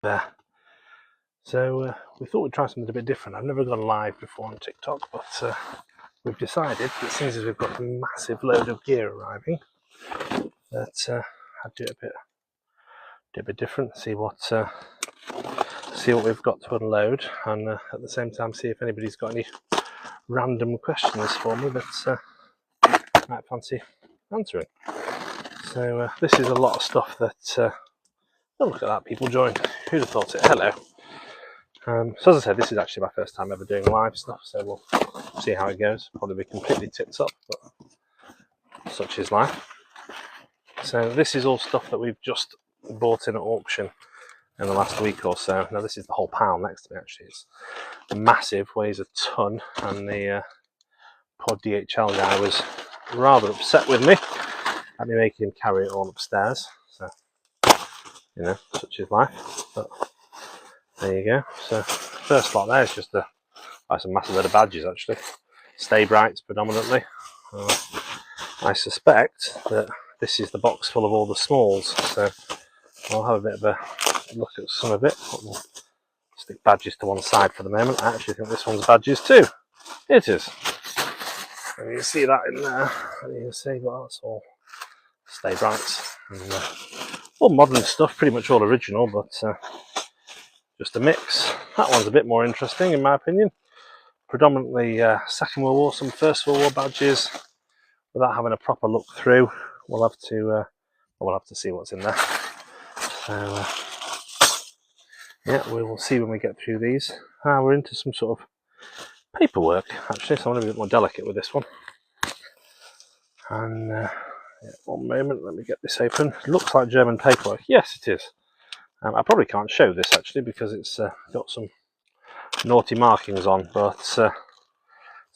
there. So we thought we'd try something a bit different. I've never gone live before on TikTok, but we've decided that since we've got a massive load of gear arriving, that I'd do it a bit different. See what we've got to unload, and at the same time see if anybody's got any random questions for me that might fancy answering. So this is a lot of stuff that. Oh, look at that! People joined. Who'd have thought it? Hello. So as I said, this is actually my first time ever doing live stuff, so we'll see how it goes. Probably be completely tits up, but such is life. So this is all stuff that we've just bought in at auction in the last week or so. Now this is the whole pile next to me actually. It's massive, weighs a ton, and the poor DHL guy was rather upset with me at me making him carry it all upstairs. So, you know, such is life. But there you go. So first lot there is just a massive load of badges actually. Stay Brights predominantly. I suspect that this is the box full of all the smalls, so I'll have a bit of a look at some of it. We'll stick badges to one side for the moment. I actually think this one's badges too. It is. And you can see that in there. And you can see, well, that's all Stay Brights. And, all modern stuff, pretty much all original, but just a mix. That one's a bit more interesting in my opinion. Predominantly Second World War, some First World War badges. Without having a proper look through, we'll have to see what's in there. So yeah, we will see when we get through these. We're into some sort of paperwork actually, so I want to be a bit more delicate with this one. And yeah, one moment, let me get this open. It looks like German paperwork. Yes, it is. I probably can't show this actually because it's got some naughty markings on, but it's a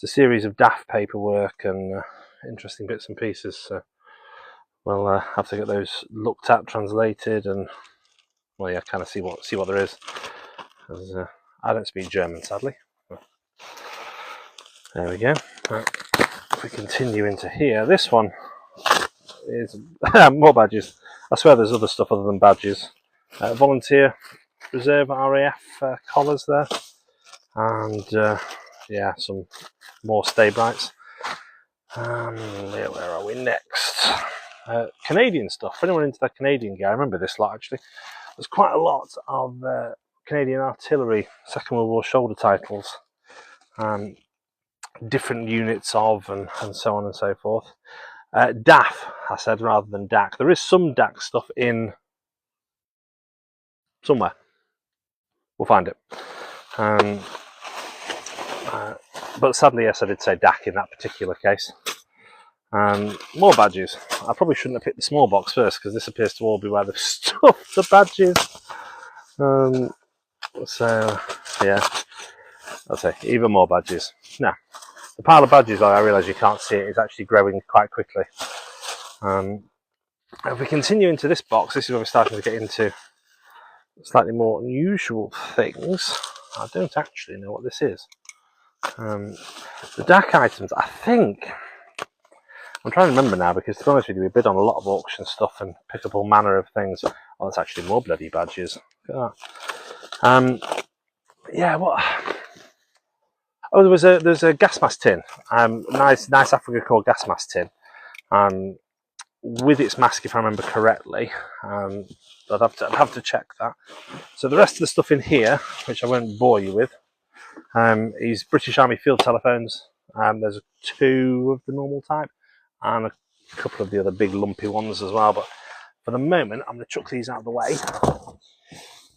series of daft paperwork and interesting bits and pieces. So we'll have to get those looked at, translated, and well, yeah, kind of see what there is. Because I don't speak German, sadly. But there we go. Right. If we continue into here, this one is more badges. I swear there's other stuff other than badges. Volunteer, Reserve, RAF collars there, and yeah, some more Stay Brights. Where are we next? Canadian stuff. For anyone into that Canadian gear, I remember this lot actually. There's quite a lot of Canadian artillery, Second World War shoulder titles, different units of, and so on and so forth. DAF, I said rather than DAC. There is some DAC stuff in somewhere. We'll find it. But sadly, yes, I did say DAC in that particular case. More badges. I probably shouldn't have picked the small box first because this appears to all be where they've stuffed the badges. So, yeah, I'll say even more badges. Now, the pile of badges, I realise you can't see it, is actually growing quite quickly. If we continue into this box, this is where we're starting to get into slightly more unusual things. I don't actually know what this is. The DAC items, I think, I'm trying to remember now because to be honest with you, we bid on a lot of auction stuff and pick up all manner of things. Oh, that's actually more bloody badges. Look at that. Yeah, what? Oh, there's a gas mask tin. Nice Africa Core gas mask tin. With its mask, if I remember correctly. I'd have to check that. So the rest of the stuff in here, which I won't bore you with, is British Army field telephones. There's 2 of the normal type and a couple of the other big lumpy ones as well. But for the moment, I'm going to chuck these out of the way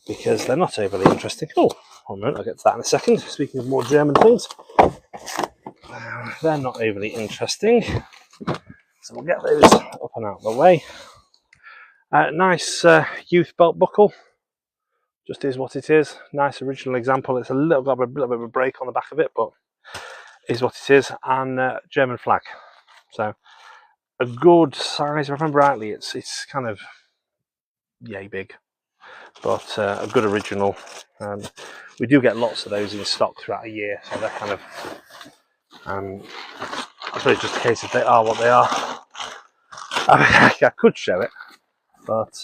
because they're not overly interesting. Oh, one moment, I'll get to that in a second. Speaking of more German things, they're not overly interesting. So we'll get those up and out of the way. Nice youth belt buckle. Just is what it is. Nice original example. It's got a little bit of a break on the back of it, but is what it is. And German flag. So a good size. If I remember rightly, it's kind of yay big, but a good original. We do get lots of those in stock throughout a year, so they're kind of. I suppose just a case of they are what they are. I could show it, but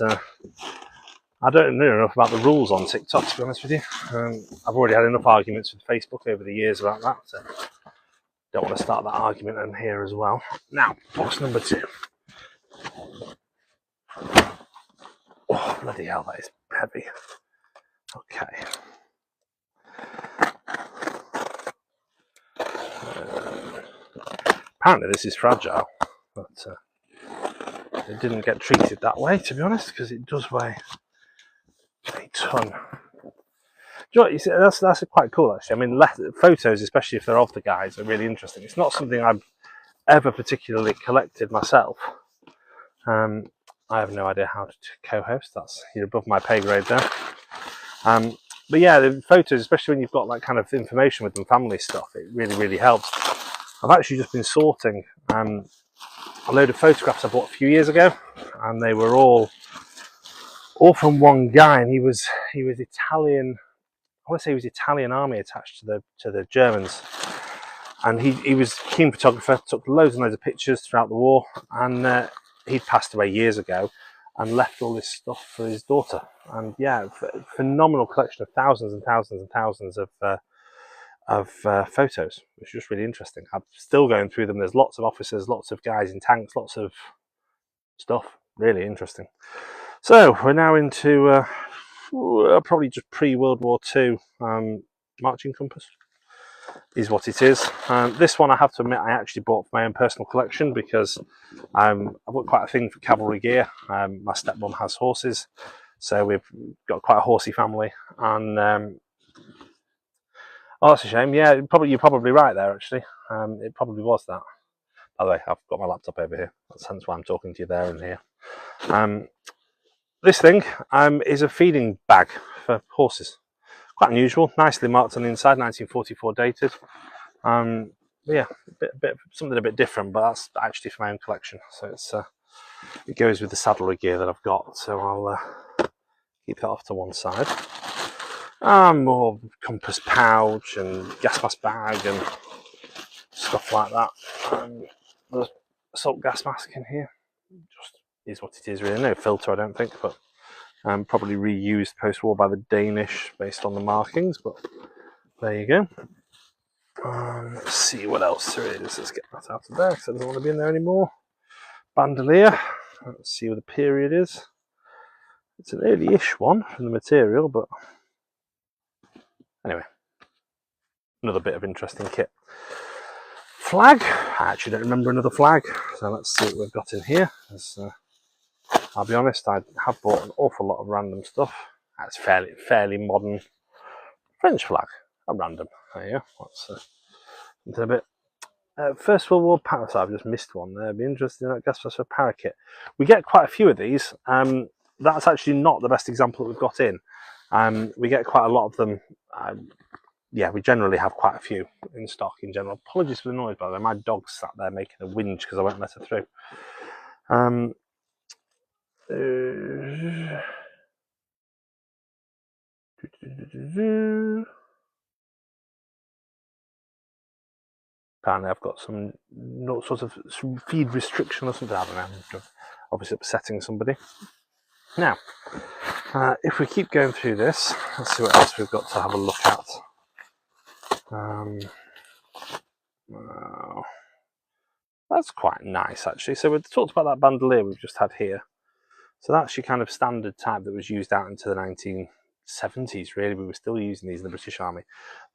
I don't know enough about the rules on TikTok, to be honest with you. I've already had enough arguments with Facebook over the years about that, so don't want to start that argument in here as well. Now, box number 2. Oh, bloody hell, that is heavy. Okay. Apparently this is fragile, but it didn't get treated that way, to be honest, because it does weigh a ton. Do you know what, you see, that's quite cool, actually. I mean, photos, especially if they're of the guys, are really interesting. It's not something I've ever particularly collected myself. I have no idea how to co-host. You're above my pay grade there. But yeah, the photos, especially when you've got that kind of information with them, family stuff, it really, really helps. I've actually just been sorting a load of photographs I bought a few years ago, and they were all from one guy, and he was Italian. I want to say he was Italian army attached to the Germans, and he was a keen photographer. Took loads and loads of pictures throughout the war, and he'd passed away years ago, and left all this stuff for his daughter. And yeah, phenomenal collection of thousands and thousands and thousands of photos, which is just really interesting. I'm still going through them. There's lots of officers, lots of guys in tanks, lots of stuff. Really interesting. So we're now into probably just pre-World War II marching compass is what it is. This one, I have to admit, I actually bought for my own personal collection because I've got quite a thing for cavalry gear. My stepmom has horses, so we've got quite a horsey family. And oh, that's a shame. Yeah, you're probably right there, actually. It probably was that. By the way, I've got my laptop over here. That's hence why I'm talking to you there and here. This thing is a feeding bag for horses. Quite unusual, nicely marked on the inside, 1944 dated. Yeah, something a bit different, but that's actually for my own collection. So it goes with the saddlery gear that I've got. So I'll keep that off to one side. More compass pouch and gas mask bag and stuff like that. There's assault gas mask in here. Just is what it is, really. No filter, I don't think, but probably reused post-war by the Danish based on the markings, but there you go. Let's see what else there is. Let's get that out of there because I don't want to be in there anymore. Bandolier. Let's see what the period is. It's an early-ish one from the material, but anyway, another bit of interesting kit. Flag. I actually don't remember another flag, so let's see what we've got in here. I'll be honest, I have bought an awful lot of random stuff. That's fairly modern. French flag, at random. There you go. That's something a bit. First World War para. So I've just missed one there. It'd be interesting. I guess that's a para kit. We get quite a few of these. That's actually not the best example that we've got in. We get quite a lot of them. Yeah, we generally have quite a few in stock in general. Apologies for the noise, by the way. My dog's sat there making a whinge because I won't let her through. Apparently I've got some sort of feed restriction or something. I don't know. Obviously upsetting somebody. Now, if we keep going through this, let's see what else we've got to have a look at. That's quite nice, actually. So we talked about that bandolier we've just had here. So that's your kind of standard type that was used out into the 1970s, really. We were still using these in the British Army.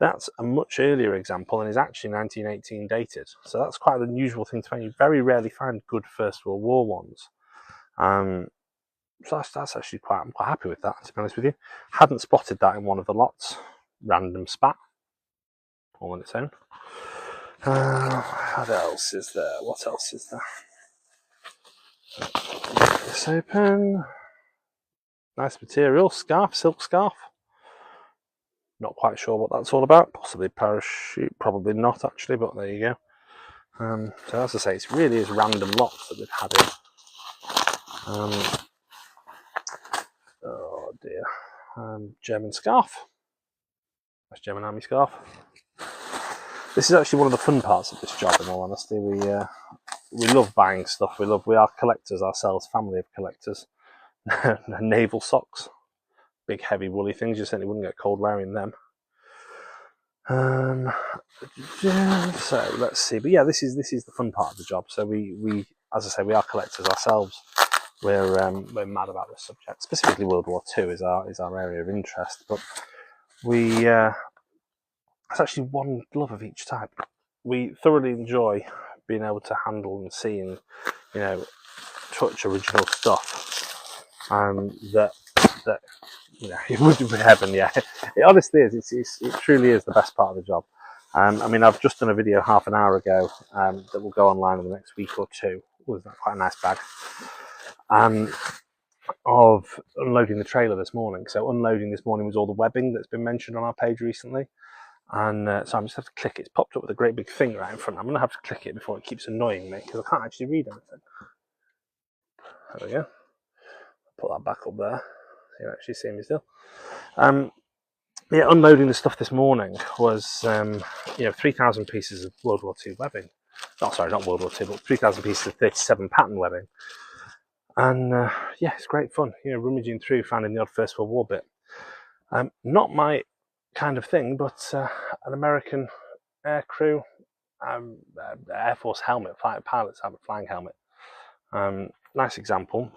That's a much earlier example and is actually 1918 dated. So that's quite an unusual thing to find. You very rarely find good First World War ones. So that's actually I'm quite happy with that, to be honest with you. Hadn't spotted that in one of the lots. Random spat. All on its own. What else is there? What else is there? Get this open. Nice material. Scarf, silk scarf. Not quite sure what that's all about. Possibly parachute, probably not actually, but there you go. So as I say, it really is random lots that we've had in. Oh dear. German scarf. That's German Army scarf. This is actually one of the fun parts of this job, in all honesty. We love buying stuff. We are collectors ourselves, family of collectors. Naval socks. big heavy woolly things. You certainly wouldn't get cold wearing them. So let's see. But yeah, this is the fun part of the job. So we as I say, we are collectors ourselves. We're mad about this subject. Specifically, World War II is our area of interest. But we it's actually one glove of each type. We thoroughly enjoy being able to handle and see and, you know, touch original stuff. That you know, it would be heaven. Yeah, it honestly is. It truly is the best part of the job. I mean, I've just done a video half an hour ago that will go online in the next week or two. Oh, isn't that quite a nice bag? Of unloading the trailer this morning. So unloading this morning was all the webbing that's been mentioned on our page recently. And so I'm just have to click it. It's popped up with a great big thing right in front. I'm going to have to click it before it keeps annoying me because I can't actually read anything. There we go. Put that back up there. You can actually see me still. Yeah, unloading the stuff this morning was, 3,000 pieces of World War II webbing. Oh, sorry, not World War II, but 3,000 pieces of 37 pattern webbing. And yeah, it's great fun. You know, rummaging through, finding the odd First World War bit. Not my kind of thing, but an American air crew, Air Force helmet, pilots have a flying helmet. Nice example.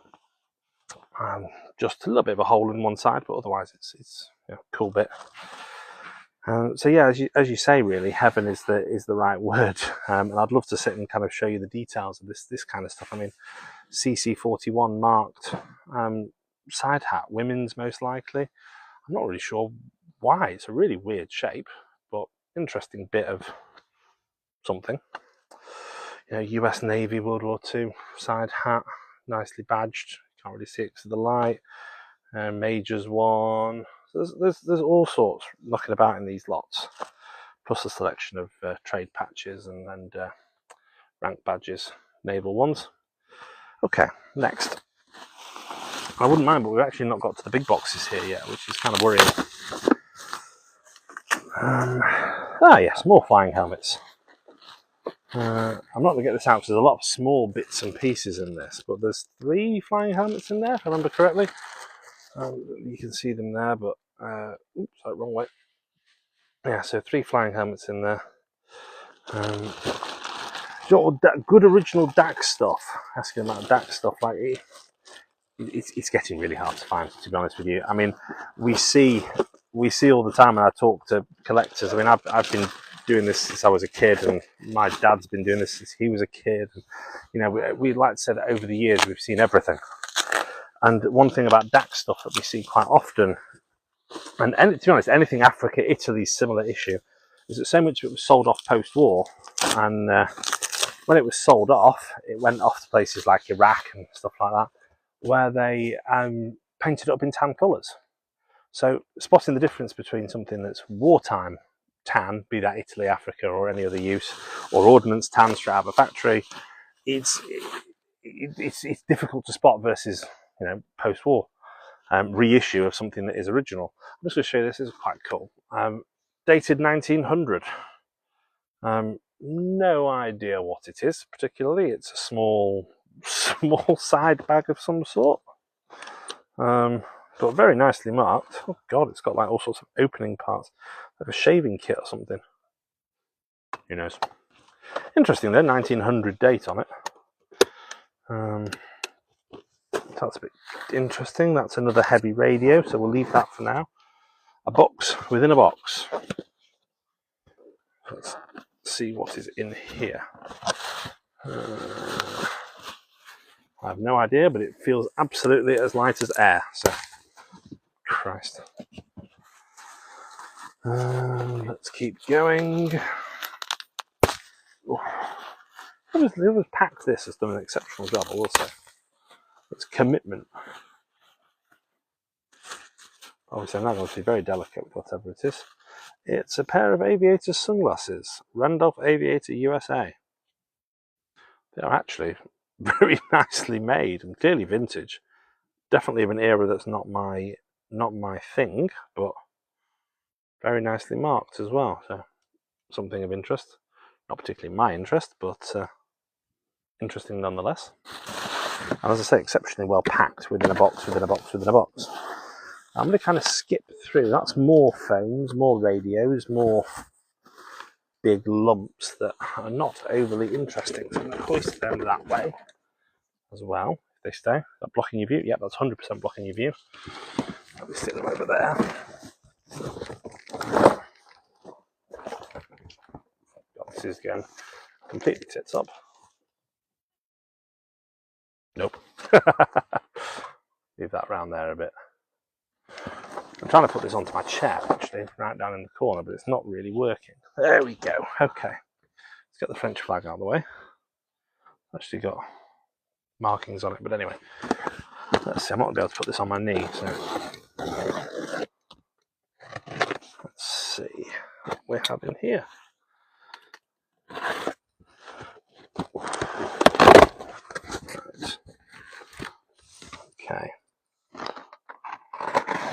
Just a little bit of a hole in one side, but otherwise it's a cool bit. So yeah, as you say, really, heaven is the right word. And I'd love to sit and kind of show you the details of this kind of stuff. I mean, CC41 marked side hat, women's most likely. I'm not really sure why. It's a really weird shape, but interesting bit of something. You know, US Navy World War II side hat, nicely badged. Can't really see it because of the light. Majors one. So there's all sorts knocking about in these lots, plus a selection of trade patches and rank badges, naval ones. Okay, next. I wouldn't mind, but we've actually not got to the big boxes here yet, which is kind of worrying. Yes, more flying helmets. I'm not going to get this out because there's a lot of small bits and pieces in this, but there's 3 flying helmets in there, if I remember correctly. You can see them there, but oops, sorry, wrong way. Yeah, so 3 flying helmets in there. Good original DAC stuff. Asking about DAC stuff, like it's getting really hard to find, to be honest with you. I mean, we see all the time, and I talk to collectors. I mean, I've been doing this since I was a kid, and my dad's been doing this since he was a kid. And, you know, we like to say that over the years we've seen everything. And one thing about DAC stuff that we see quite often, and to be honest, anything Africa, Italy, similar issue, is that so much of it was sold off post-war, and when it was sold off, it went off to places like Iraq and stuff like that, where they painted it up in tan colours. So spotting the difference between something that's wartime tan, be that Italy, Africa, or any other use, or ordnance tan straight out of a factory, it's difficult to spot versus, you know, post-war reissue of something that is original. I'm just going to show you this. This is quite cool. Dated 1900. No idea what it is particularly. It's a small side bag of some sort, but very nicely marked. Oh god, it's got like all sorts of opening parts, like a shaving kit or something. Who knows? Interesting though, 1900 date on it. That's a bit interesting. That's another heavy radio, so we'll leave that for now. A box within a box. Let's see what is in here. I have no idea, but it feels absolutely as light as air. So, Christ. Let's keep going. Whoever's packed this has done an exceptional job, I will say. It's commitment. Obviously, I'm not going to be very delicate with whatever it is. It's a pair of aviator sunglasses, Randolph Aviator USA. They are actually very nicely made and clearly vintage. Definitely of an era that's not my thing, but very nicely marked as well. So something of interest. Not particularly my interest, but interesting nonetheless. And as I say, exceptionally well packed within a box, within a box, within a box. I'm going to kind of skip through. That's more phones, more radios, more big lumps that are not overly interesting. So I'm going to hoist them that way as well, if they stay. Is that blocking your view? Yep, that's 100% blocking your view. Let me stick them over there. God, this is going completely tits up. Nope. Leave that around there a bit. I'm trying to put this onto my chair, actually, right down in the corner, but it's not really working. There we go. Okay. Let's get the French flag out of the way. Actually got markings on it, but anyway. Let's see, I'm not going to be able to put this on my knee, so... Let's see what we have in here. Right. Okay.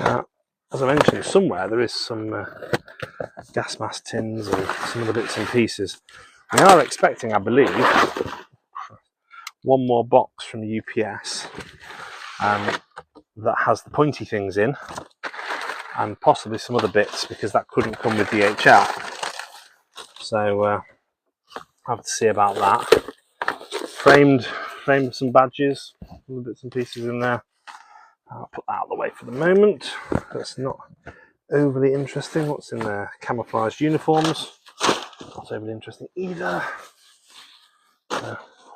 Now, as I mentioned, somewhere there is some gas mask tins and some other bits and pieces. We are expecting, I believe, one more box from UPS that has the pointy things in, and possibly some other bits, because that couldn't come with DHL. So I have to see about that. Framed some badges, little bits and pieces in there. I'll put that out of the way for the moment. That's not overly interesting. What's in there? Camouflaged uniforms. Not overly interesting either.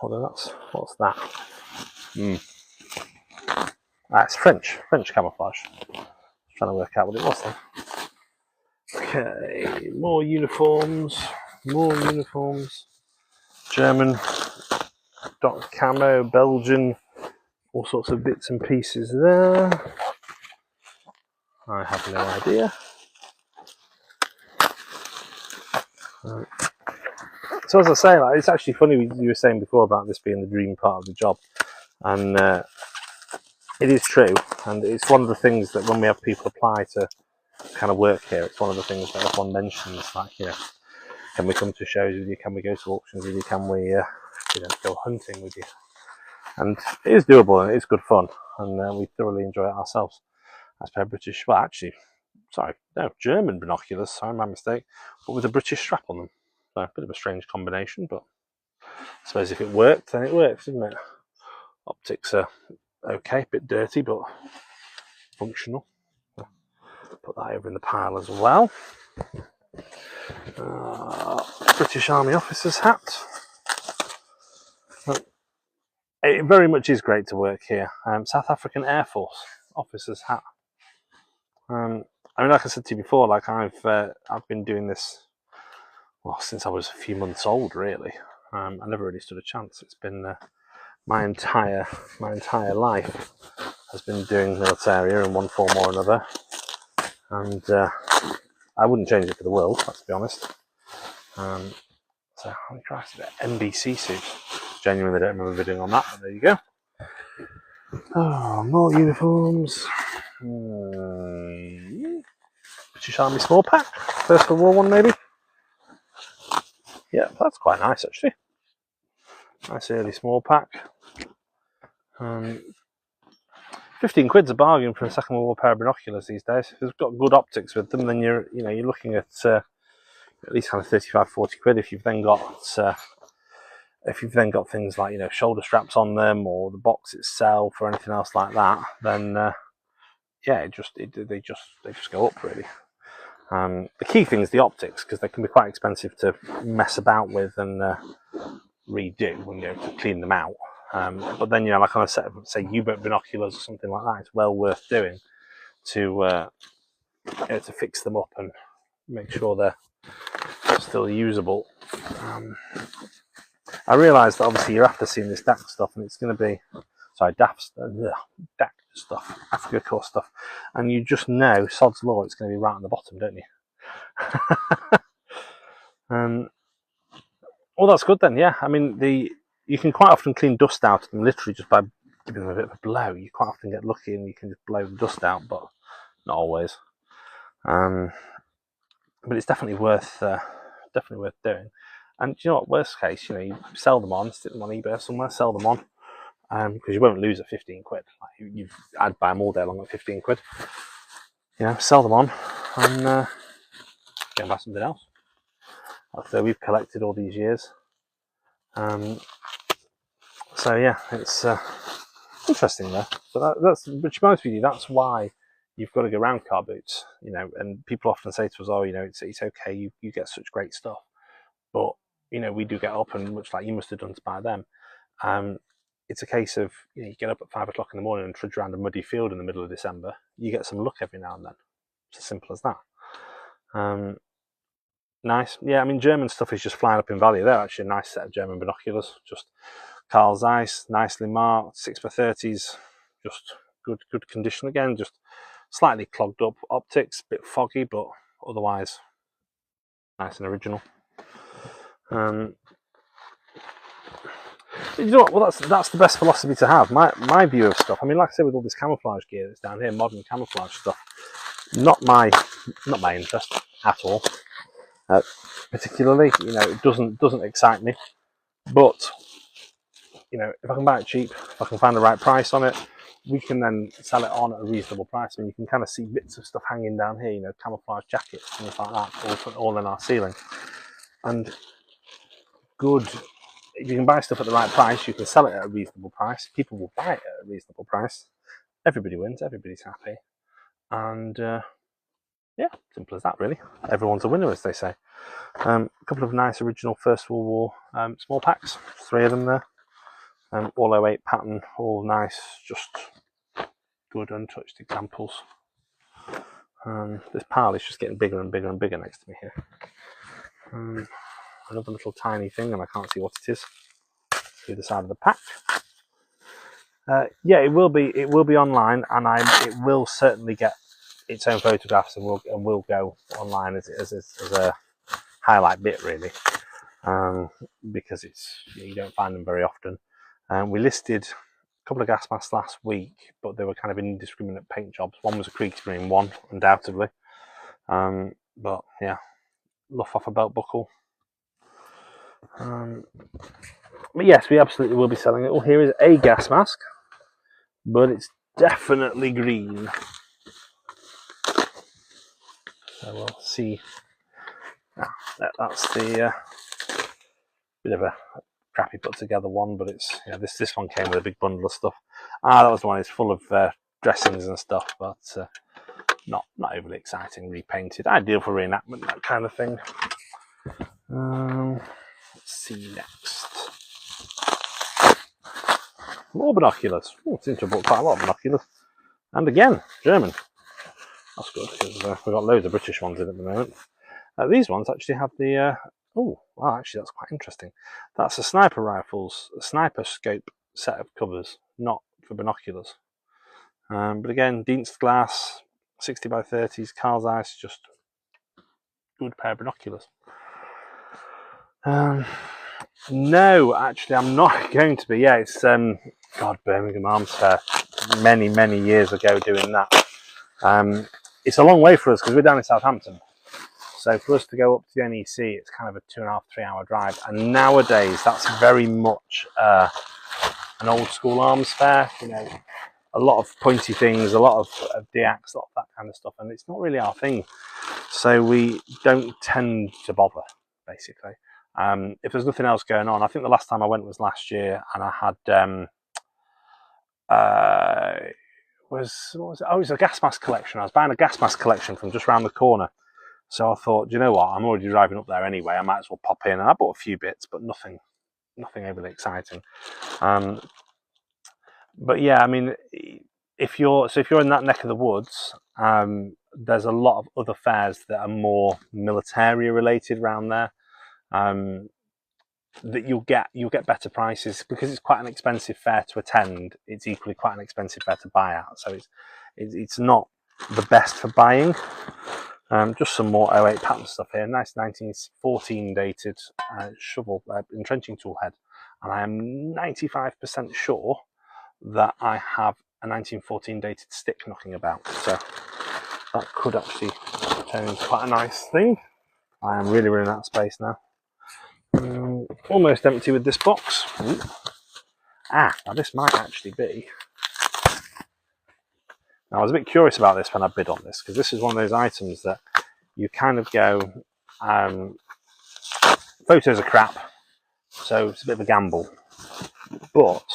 Although what's that? It's French camouflage. Trying to work out what it was then. Okay, more uniforms. German, dot camo, Belgian, all sorts of bits and pieces there. I have no idea. So as I say, like, it's actually funny you were saying before about this being the dream part of the job, and it is true. And it's one of the things that when we have people apply to kind of work here, it's one of the things that everyone mentions, like, you know, can we come to shows with you? Can we go to auctions with you? Can we, go hunting with you? And it is doable and it is good fun, and we thoroughly enjoy it ourselves. As per British, well, actually, German binoculars. Sorry, my mistake. But with a British strap on them. So a bit of a strange combination, but I suppose if it worked, then it works, doesn't it? Optics are okay, a bit dirty, but functional. Put that over in the pile as well. British Army officer's hat. It very much is great to work here. South African Air Force officer's hat. I mean, like I said to you before, like I've been doing this, well, since I was a few months old, really. I never really stood a chance. It's been my entire life has been doing Militaria in one form or another, and I wouldn't change it for the world, let's be honest. So I'm crashed the NBC suit. Genuinely don't remember bidding on that, but there you go. Oh, more uniforms. British Army small pack. First World War one, maybe. Yeah, that's quite nice actually. Nice early small pack. 15 quid's a bargain for a Second World War pair of binoculars these days. If they've got good optics with them, then you're looking at least kind of 35-40 quid. If you've then got things like shoulder straps on them, or the box itself, or anything else like that, then they just go up really. The key thing is the optics, because they can be quite expensive to mess about with and redo when you to clean them out. But then like on a set of, say, U-boat binoculars or something like that, it's well worth doing to fix them up and make sure they're still usable. I realise that obviously you're after seeing this DAC stuff, and it's going to be DAC stuff, Africa Corps stuff, and you just know, sod's law, it's going to be right on the bottom, don't you? Well, that's good then. Yeah, I mean you can quite often clean dust out of them literally just by giving them a bit of a blow. You quite often get lucky and you can just blow the dust out, but not always. But it's definitely worth doing. And you know what? Worst case, you sell them on, stick them on eBay or somewhere, sell them on, because you won't lose at 15 quid. I'd buy them all day long at 15 quid. you know, sell them on and go and buy something else. After we've collected all these years. So yeah, it's interesting there. But that's, but to be honest with you, that's why you've got to go around car boots, you know. And people often say to us, "Oh, you know, it's okay. You get such great stuff," but you know, we do get up, and much like you must have done to buy them. It's a case of, you know, you get up at 5 o'clock in the morning and trudge around a muddy field in the middle of December. You get some luck every now and then. It's as simple as that. Nice. Yeah, I mean, German stuff is just flying up in value. They're actually a nice set of German binoculars. Just Carl Zeiss, nicely marked, 6x30s, just good condition again. Just slightly clogged up optics, a bit foggy, but otherwise nice and original. You know what? Well, that's the best philosophy to have. My view of stuff. I mean, like I say, with all this camouflage gear that's down here, modern camouflage stuff, not my interest at all. Particularly, you know, it doesn't excite me. But you know, if I can buy it cheap, if I can find the right price on it, we can then sell it on at a reasonable price. I mean, you can kind of see bits of stuff hanging down here, you know, camouflage jackets, things like that, all in our ceiling. And good, if you can buy stuff at the right price, you can sell it at a reasonable price. People will buy it at a reasonable price. Everybody wins, everybody's happy. And yeah, simple as that, really. Everyone's a winner, as they say. A couple of nice original First World War small packs, 3 of them there. All 08 pattern, all nice, just good untouched examples. This pile is just getting bigger and bigger and bigger next to me here. Another little tiny thing, and I can't see what it is through the side of the pack. Yeah, it will be online, and it will certainly get its own photographs, and will go online as a highlight bit, really, because you don't find them very often. We listed a couple of gas masks last week, but they were kind of indiscriminate paint jobs. One was a creek green one, undoubtedly. But yeah, luff off a belt buckle. But yes, we absolutely will be selling it. Oh, here is a gas mask, but it's definitely green. So we'll see. That's the bit of a crappy put together one, but it's, yeah, this one came with a big bundle of stuff. That was the one. It's full of dressings and stuff, but not overly exciting. Repainted, ideal for reenactment, that kind of thing. Let's see next. More binoculars. Oh, seems to have bought quite a lot of binoculars, and again German. That's good, because we've got loads of British ones in at the moment. These ones actually have the oh, well, actually that's quite interesting. That's a sniper scope set of covers, not for binoculars. But again, Dienst glass, 60x30s, Carl Zeiss, just good pair of binoculars. No, actually, I'm not going to be. Yeah, it's Birmingham Arms Fair, many years ago doing that. It's a long way for us because we're down in Southampton. So for us to go up to the NEC, it's kind of a 2.5 to 3 hour drive. And nowadays, that's very much an old school arms fair. You know, a lot of pointy things, a lot of DX, a lot of that kind of stuff, and it's not really our thing. So we don't tend to bother, basically. If there's nothing else going on, I think the last time I went was last year, and I had it was a gas mask collection. I was buying a gas mask collection from just round the corner. So I thought, do you know what? I'm already driving up there anyway. I might as well pop in. And I bought a few bits, but nothing overly exciting. But yeah, I mean, if you're in that neck of the woods, there's a lot of other fairs that are more Militaria related around there. That you'll get better prices because it's quite an expensive fair to attend. It's equally quite an expensive fair to buy at. So it's not the best for buying. Just some more 08 pattern stuff here. Nice 1914 dated shovel entrenching tool head, and I am 95% sure that I have a 1914 dated stick knocking about. So that could actually turn into quite a nice thing. I am really running out of space now. Almost empty with this box. Now this might actually be Now, I was a bit curious about this when I bid on this, because this is one of those items that you kind of go, photos are crap, so it's a bit of a gamble. But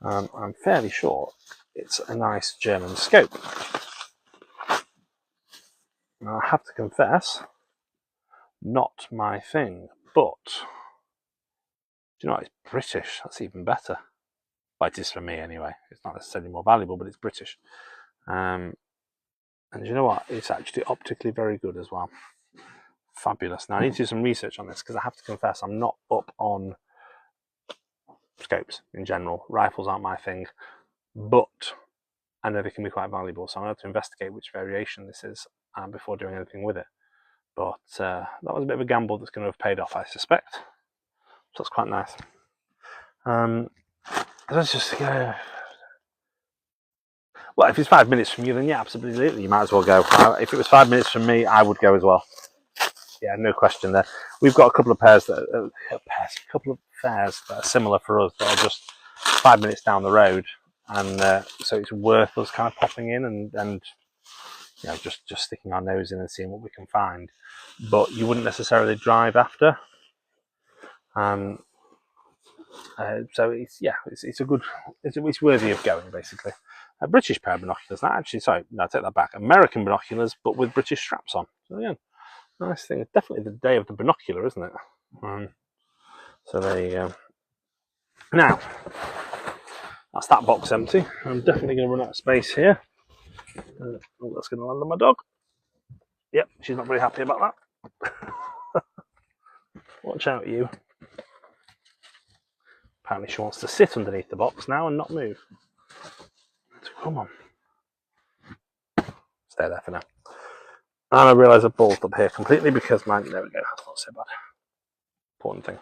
I'm fairly sure it's a nice German scope. Now, I have to confess, not my thing, but do you know what? It's British. That's even better. Well, it is for me anyway. It's not necessarily more valuable, but it's British. And you know what? It's actually optically very good as well. Fabulous. Now, I need to do some research on this, because I have to confess I'm not up on scopes in general. Rifles aren't my thing, but I know they can be quite valuable, so I'm going to have to investigate which variation this is before doing anything with it. But that was a bit of a gamble that's going to have paid off, I suspect. So that's quite nice. Let's just go. Well, if it's 5 minutes from you, then yeah, absolutely, you might as well go. If it was 5 minutes from me, I would go as well. Yeah, no question there. We've got a couple of pairs that are, a couple of fairs that are similar for us, that are just 5 minutes down the road, and so it's worth us kind of popping in and you know, just sticking our nose in and seeing what we can find. But you wouldn't necessarily drive after. So it's a good, it's worthy of going, basically. A British pair of binoculars. That actually, sorry, no, I take that back. American binoculars, but with British straps on. So yeah, nice thing. It's definitely the day of the binocular, isn't it? So there you go. Now, that's that box empty. I'm definitely going to run out of space here. Oh, that's going to land on my dog. Yep, she's not very happy about that. Watch out, you. Apparently she wants to sit underneath the box now and not move. So come on. Stay there for now. And I realise I've ballsed up here completely because mine, there we go, that's not so bad. Important thing.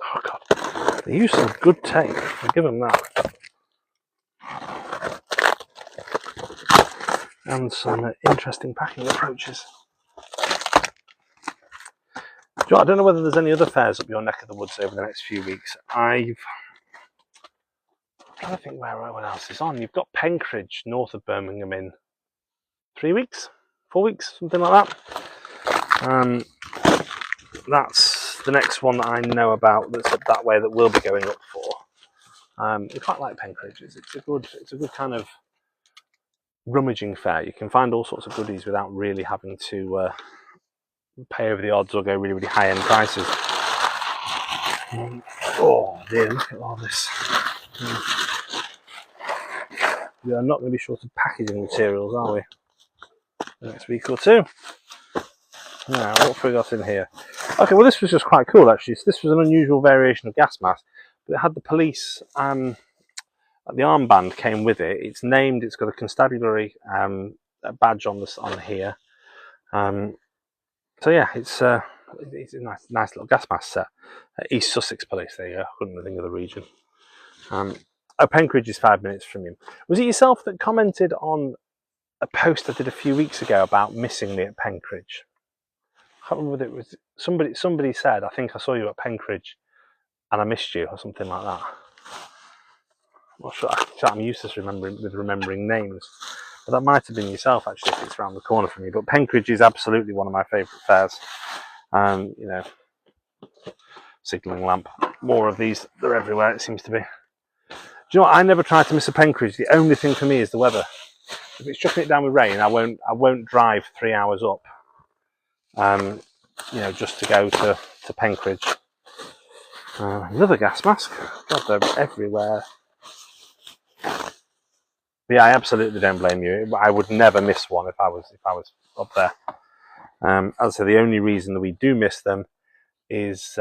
Oh god. They use some good tape, I'll give them that. And some interesting packing approaches. I don't know whether there's any other fairs up your neck of the woods over the next few weeks. I'm trying to think what else is on. You've got Penkridge, north of Birmingham, in 3 weeks, 4 weeks, something like that. That's the next one that I know about that's up that way that we'll be going up for. We quite like Penkridge. It's a good kind of rummaging fair. You can find all sorts of goodies without really having to pay over the odds or go really, really high-end prices. Oh dear, look at all this. We are not going to be short of packaging materials, are we? The next week or two. Now, what have we got in here? Okay, well this was just quite cool actually. So this was an unusual variation of gas mask, but it had the police, the armband came with it. It's named, it's got a constabulary badge on here. So yeah, it's a nice little gas mask set. East Sussex Police, there you go. I couldn't think of the region. Penkridge is 5 minutes from you. Was it yourself that commented on a post I did a few weeks ago about missing me at Penkridge? I can't remember whether it was somebody said, I think I saw you at Penkridge and I missed you, or something like that. I'm not sure. I'm useless with remembering names. But that might have been yourself, actually, if it's around the corner from me. But Penkridge is absolutely one of my favourite fairs. You know, signalling lamp. More of these. They're everywhere, it seems to be. Do you know what? I never try to miss a Penkridge. The only thing for me is the weather. If it's chucking it down with rain, I won't drive 3 hours up. You know, just to go to Penkridge. Another gas mask. God, they're everywhere. Yeah, I absolutely don't blame you. I would never miss one if I was up there. As I say, the only reason that we do miss them is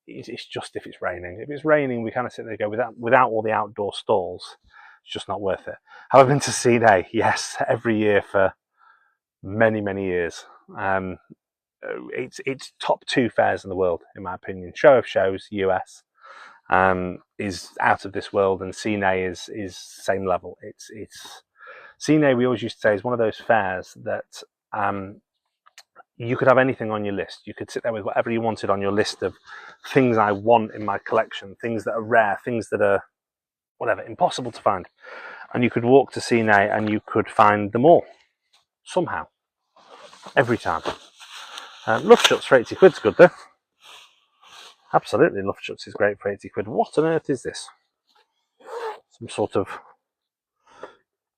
it's just if it's raining. If it's raining, we kind of sit there and go without all the outdoor stalls. It's just not worth it. Have I been to Sea Day? Yes, every year for many, many years. It's top 2 fairs in the world, in my opinion. Show of Shows, US, is out of this world, and Cine is same level. It's Cine, we always used to say, is one of those fairs that you could have anything on your list. You could sit there with whatever you wanted on your list of things I want in my collection, things that are rare, things that are, whatever, impossible to find. And you could walk to Cine and you could find them all, somehow, every time. Luftschutz for 80 quid's good though. Absolutely, Luftschutz is great for 80 quid. What on earth is this? Some sort of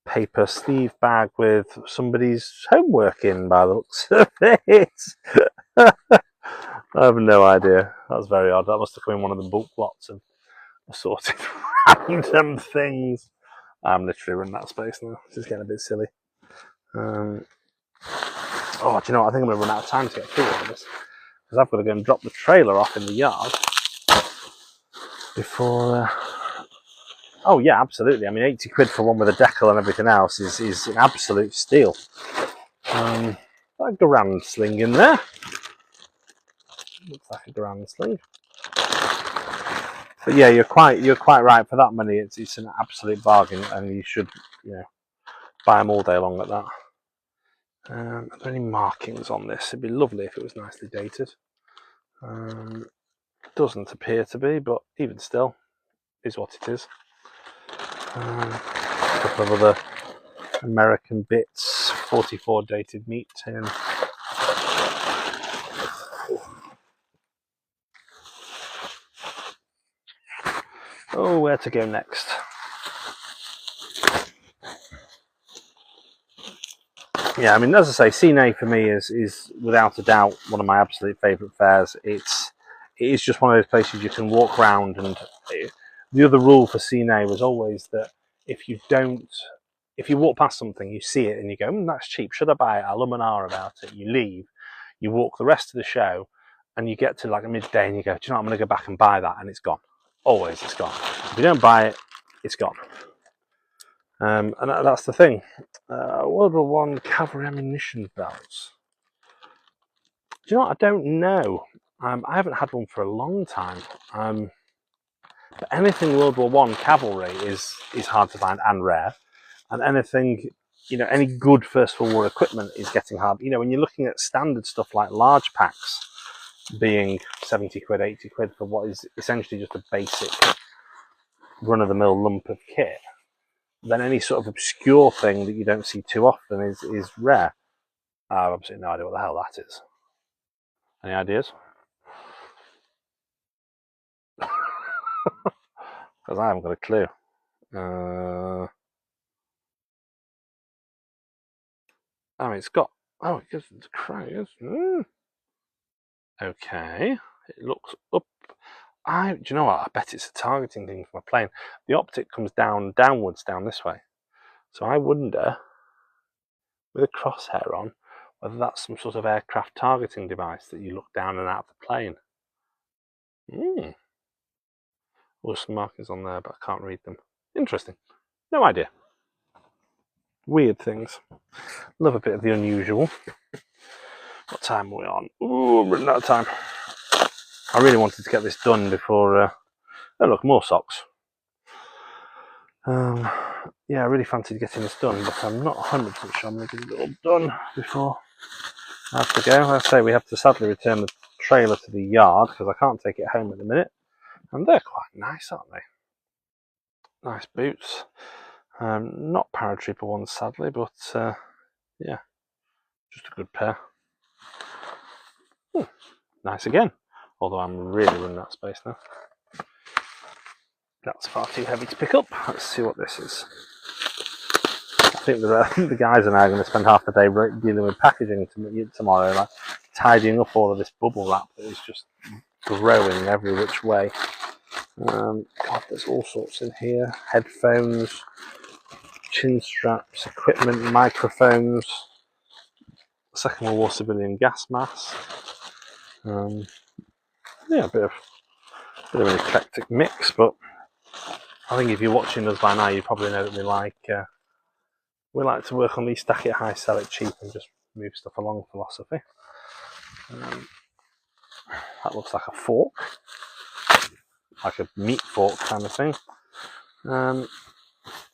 paper sleeve bag with somebody's homework in, by the looks of it. I have no idea. That's very odd. That must have come in one of the bulk lots of assorted random things. I'm literally running out of space now. This is getting a bit silly. Oh, do you know what? I think I'm going to run out of time to get through all of this, because I've got to go and drop the trailer off in the yard before... Oh yeah, absolutely. I mean, 80 quid for one with a decal and everything else is an absolute steal. A grand sling in there. Looks like a grand sling. But yeah, you're quite right. For that money, it's an absolute bargain, and you should, buy them all day long at that. Are there any markings on this? It'd be lovely if it was nicely dated. Doesn't appear to be, but even still, is what it is. A couple of other American bits. 44 dated meat tin. Oh, where to go next? Yeah, I mean, as I say, Cine for me is without a doubt one of my absolute favourite fairs. It is just one of those places you can walk around, and the other rule for Cine was always that if you walk past something, you see it and you go, that's cheap, should I buy it? I'll and about it. You leave, you walk the rest of the show, and you get to like a midday and you go, do you know what, I'm going to go back and buy that, and it's gone. Always, it's gone. If you don't buy it, it's gone. And that's the thing. World War I cavalry ammunition belts. Do you know what? I don't know. I haven't had one for a long time. But anything World War I cavalry is hard to find and rare. And anything, any good First World War equipment is getting hard. When you're looking at standard stuff like large packs being 70 quid, 80 quid for what is essentially just a basic run-of-the-mill lump of kit, then any sort of obscure thing that you don't see too often is rare. I have absolutely no idea what the hell that is. Any ideas? Because I haven't got a clue. It's got... Oh, it gives the crows. Okay. It looks up. Do you know what? I bet it's a targeting thing for my plane. The optic comes downwards down this way. So I wonder, with a crosshair on, whether that's some sort of aircraft targeting device that you look down and out of the plane. There's some markings on there, but I can't read them. Interesting. No idea. Weird things. Love a bit of the unusual. What time are we on? Ooh, I'm running out of time. I really wanted to get this done before... oh look, more socks. Yeah, I really fancied getting this done, but I'm not 100% sure I'm going to get it all done before I have to go. As I say, we have to sadly return the trailer to the yard because I can't take it home at the minute. And they're quite nice, aren't they? Nice boots. Not paratrooper ones, sadly, but yeah, just a good pair. Nice again, although I'm really running out of space now. That's far too heavy to pick up. Let's see what this is. I think the guys and I are going to spend half the day dealing with packaging tomorrow, like tidying up all of this bubble wrap that is just growing every which way. God, there's all sorts in here. Headphones, chin straps, equipment, microphones, Second World War civilian gas mask. Yeah, a bit of an eclectic mix, but I think if you're watching us by now, you probably know that we like to work on these stack it high, sell it cheap, and just move stuff along philosophy. That looks like a fork, like a meat fork kind of thing.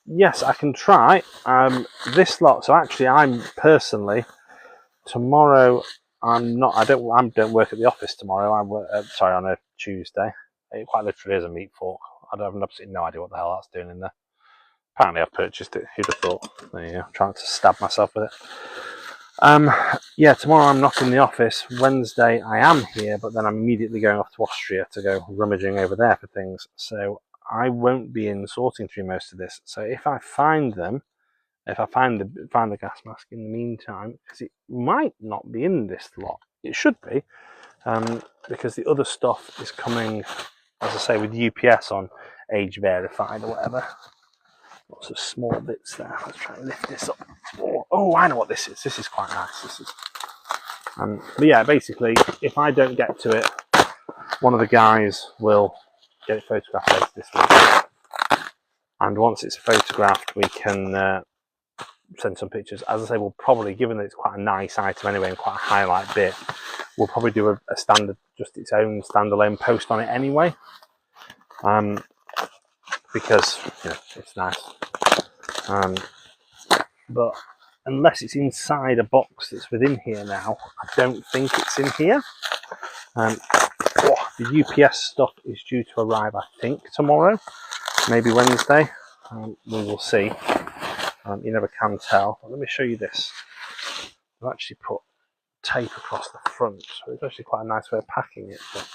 Yes, I can try this lot. So actually, I'm personally tomorrow. I'm not. I don't work at the office tomorrow. I work. Sorry, on a Tuesday. It quite literally is a meat fork. I have absolutely no idea what the hell that's doing in there. Apparently, I've purchased it. Who'd have thought? There you go. Trying to stab myself with it. Yeah, tomorrow I'm not in the office. Wednesday I am here, but then I'm immediately going off to Austria to go rummaging over there for things. So I won't be in sorting through most of this. So if I find them, if I find the gas mask in the meantime, because it might not be in this lot, it should be, because the other stuff is coming, as I say, with UPS on age verified or whatever. Lots of small bits there. Let's try and lift this up. Oh, I know what this is. This is quite nice. But yeah, basically, if I don't get to it, one of the guys will get it photographed later this week. And once it's photographed, we can send some pictures. As I say, we'll probably, given that it's quite a nice item anyway and quite a highlight bit, we'll probably do a standard, just its own standalone post on it anyway. Because it's nice. But unless it's inside a box that's within here now, I don't think it's in here. The UPS stuff is due to arrive, I think, tomorrow, maybe Wednesday. We will see. You never can tell. But let me show you this. I've actually put tape across the front, so it's actually quite a nice way of packing it. But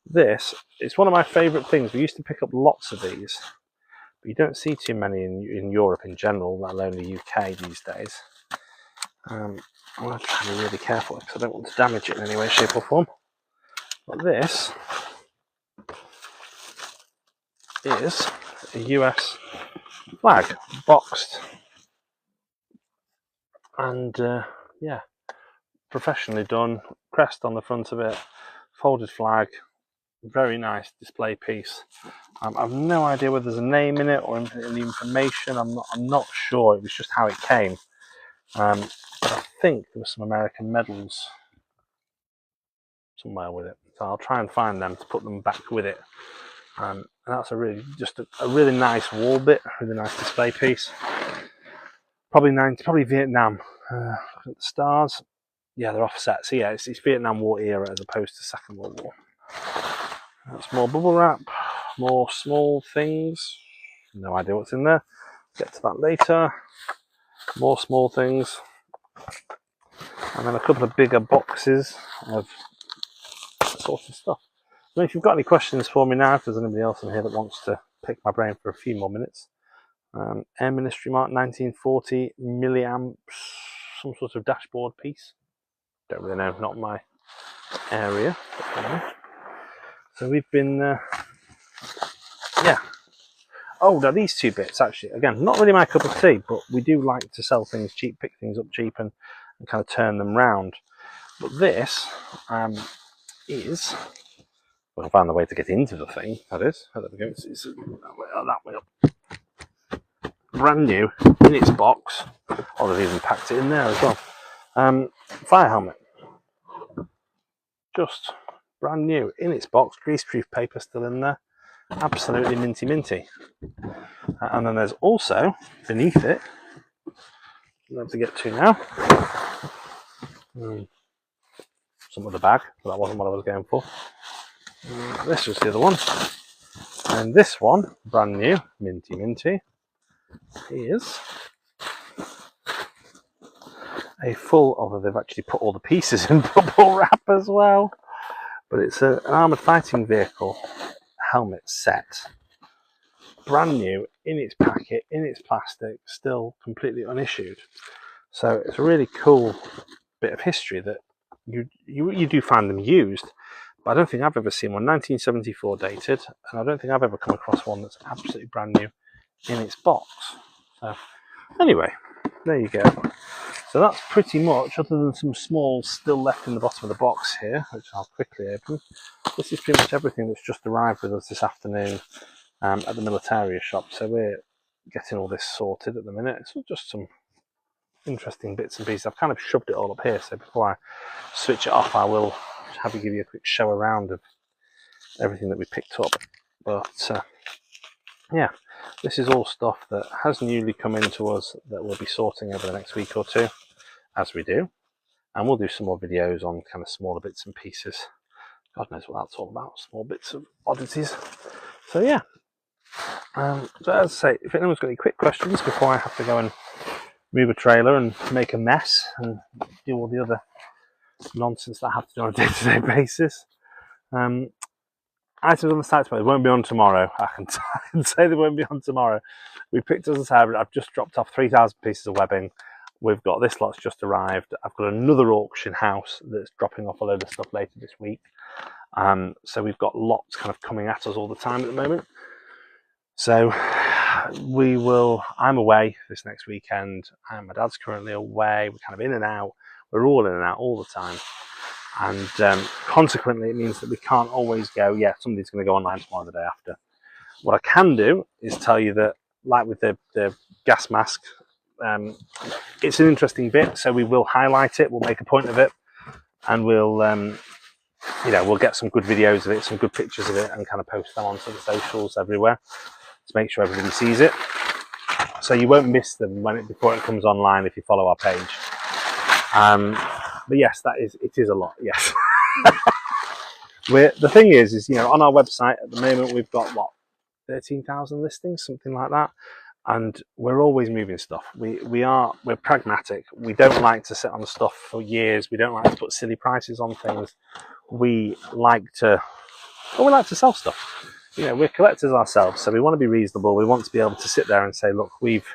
this, it's one of my favourite things. We used to pick up lots of these, but you don't see too many in Europe in general, let alone the UK these days. I'm going to try to be really careful because I don't want to damage it in any way, shape or form. But this is a US flag, boxed, and yeah, professionally done, crest on the front of it, folded flag, very nice display piece. I've no idea whether there's a name in it or any information. I'm not sure. It was just how it came. But I think there were some American medals somewhere with it, so I'll try and find them to put them back with it. And that's a really nice wall bit, really nice display piece. Probably Vietnam. The stars, yeah, they're offset. So yeah, it's Vietnam War era as opposed to Second World War. That's more bubble wrap, more small things. No idea what's in there. Get to that later. More small things, and then a couple of bigger boxes of assorted stuff. So if you've got any questions for me now, if there's anybody else in here that wants to pick my brain for a few more minutes. Air Ministry Mark 1940 milliamps, some sort of dashboard piece. Don't really know, not my area. So we've been, yeah. Oh, now these two bits, actually, again, not really my cup of tea, but we do like to sell things cheap, pick things up cheap and kind of turn them round. But this is, well, I found the way to get into the thing, that is. Oh, there we go, it's that way up. Brand new, in its box. Oh, they've even packed it in there as well. Fire helmet. Just brand new, in its box, greaseproof paper still in there. Absolutely minty. And then there's also, beneath it, I'm going to get to now, some of the bag, but that wasn't what I was going for. This was the other one. And this one, brand new, minty, is a full, although they've actually put all the pieces in bubble wrap as well. But it's an armoured fighting vehicle helmet set. Brand new, in its packet, in its plastic, still completely unissued. So it's a really cool bit of history that you do find them used, but I don't think I've ever seen one. 1974 dated, and I don't think I've ever come across one that's absolutely brand new in its box. So anyway, there you go. So that's pretty much, other than some smalls still left in the bottom of the box here, which I'll quickly open. This is pretty much everything that's just arrived with us this afternoon at the Militaria shop. So we're getting all this sorted at the minute. It's just some interesting bits and pieces. I've kind of shoved it all up here, so before I switch it off, I will have you give you a quick show around of everything that we picked up. But yeah, this is all stuff that has newly come into us that we'll be sorting over the next week or two, as we do. and we'll do some more videos on kind of smaller bits and pieces. God knows what that's all about, small bits of oddities. So yeah, so as I say, if anyone's got any quick questions before I have to go and move a trailer and make a mess and do all the other nonsense that I have to do on a day-to-day basis, items on the site tomorrow won't be on tomorrow. I can say they won't be on tomorrow. We picked us a I've just dropped off 3,000 pieces of webbing. We've got this lot's just arrived. I've got another auction house that's dropping off a load of stuff later this week. So we've got lots kind of coming at us all the time at the moment. So I'm away this next weekend, and my dad's currently away. We're kind of in and out. We're all in and out all the time. And consequently, it means that we can't always go, yeah, somebody's going to go online tomorrow, the day after. What I can do is tell you that, like with the gas mask, it's an interesting bit, so we will highlight it, we'll make a point of it, and we'll get some good videos of it, some good pictures of it, and kind of post them onto the socials everywhere to make sure everybody sees it. So you won't miss them before it comes online if you follow our page. But yes, it is a lot, yes. The thing is, on our website at the moment, we've got, 13,000 listings, something like that. And we're always moving stuff. We're pragmatic. We don't like to sit on stuff for years. We don't like to put silly prices on things. We like to sell stuff. We're collectors ourselves, so we want to be reasonable. We want to be able to sit there and say, look, we've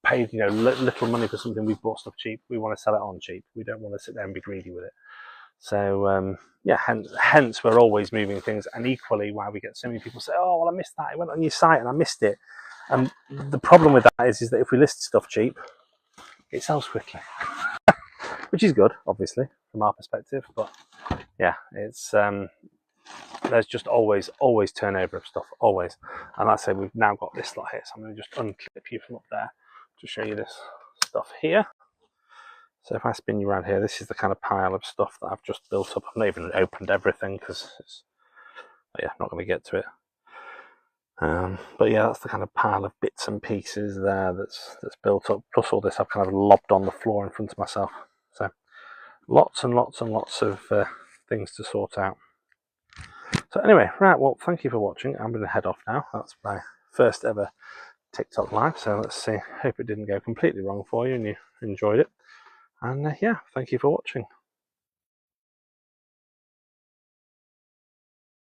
paid little money for something, we've bought stuff cheap, we want to sell it on cheap. We don't want to sit there and be greedy with it. So yeah, hence we're always moving things. And equally, why we get so many people say, oh well, I missed that, it went on your site and I missed it. And the problem with that is that if we list stuff cheap, it sells quickly. Which is good, obviously, from our perspective. But yeah, it's there's just always turnover of stuff, always. And like I say, we've now got this lot here, so I'm going to just unclip you from up there to show you this stuff here. So if I spin you around here, this is the kind of pile of stuff that I've just built up. I've not even opened everything because not going to get to it. But yeah, that's the kind of pile of bits and pieces there that's built up. Plus all this I've kind of lobbed on the floor in front of myself. So lots and lots and lots of things to sort out. So anyway, right, well, thank you for watching. I'm going to head off now. That's my first ever TikTok live. So let's see. Hope it didn't go completely wrong for you and you enjoyed it. And yeah, thank you for watching.